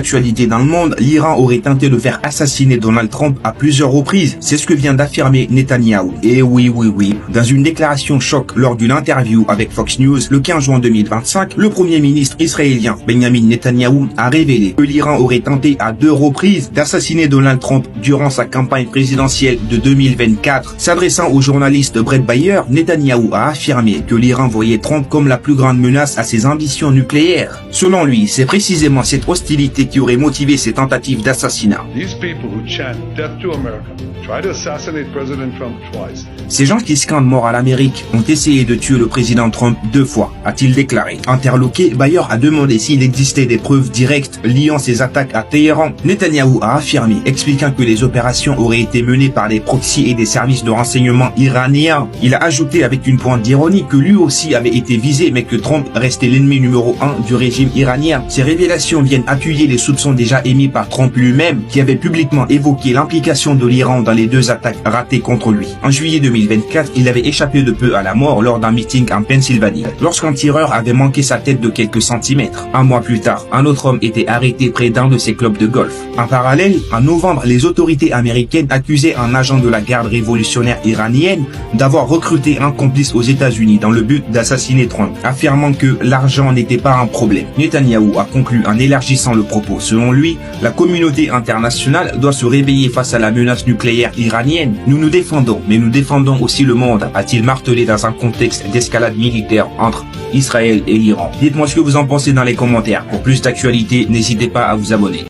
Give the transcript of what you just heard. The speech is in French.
d'actualité dans le monde, l'Iran aurait tenté de faire assassiner Donald Trump à plusieurs reprises. C'est ce que vient d'affirmer Netanyahou. Et oui. Dans une déclaration choc lors d'une interview avec Fox News le 15 juin 2025, le premier ministre israélien Benjamin Netanyahou a révélé que l'Iran aurait tenté à 2 reprises d'assassiner Donald Trump durant sa campagne présidentielle de 2024. S'adressant au journaliste Brett Bayer, Netanyahou a affirmé que l'Iran voyait Trump comme la plus grande menace à ses ambitions nucléaires. Selon lui, c'est précisément cette hostilité qui aurait motivé ces tentatives d'assassinat. Ces gens qui scandent mort à l'Amérique ont essayé de tuer le président Trump 2 fois, a-t-il déclaré. Interloqué, Bayer a demandé s'il existait des preuves directes liant ces attaques à Téhéran. Netanyahou a affirmé, expliquant que les opérations auraient été menées par des proxys et des services de renseignement iraniens. Il a ajouté avec une pointe d'ironie que lui aussi avait été visé, mais que Trump restait l'ennemi numéro 1 du régime iranien. Ces révélations viennent appuyer les soupçons déjà émis par Trump lui-même, qui avait publiquement évoqué l'implication de l'Iran dans les 2 attaques ratées contre lui. En juillet 2024, il avait échappé de peu à la mort lors d'un meeting en Pennsylvanie, lorsqu'un tireur avait manqué sa tête de quelques centimètres. Un mois plus tard, un autre homme était arrêté près d'un de ses clubs de golf. En parallèle, en novembre, les autorités américaines accusaient un agent de la garde révolutionnaire iranienne d'avoir recruté un complice aux États-Unis dans le but d'assassiner Trump, affirmant que l'argent n'était pas un problème. Netanyahou a conclu en élargissant le propos. Selon lui, la communauté internationale doit se réveiller face à la menace nucléaire iranienne. Nous nous défendons, mais nous défendons aussi le monde, a-t-il martelé dans un contexte d'escalade militaire entre Israël et l'Iran. Dites-moi ce que vous en pensez dans les commentaires. Pour plus d'actualités, n'hésitez pas à vous abonner.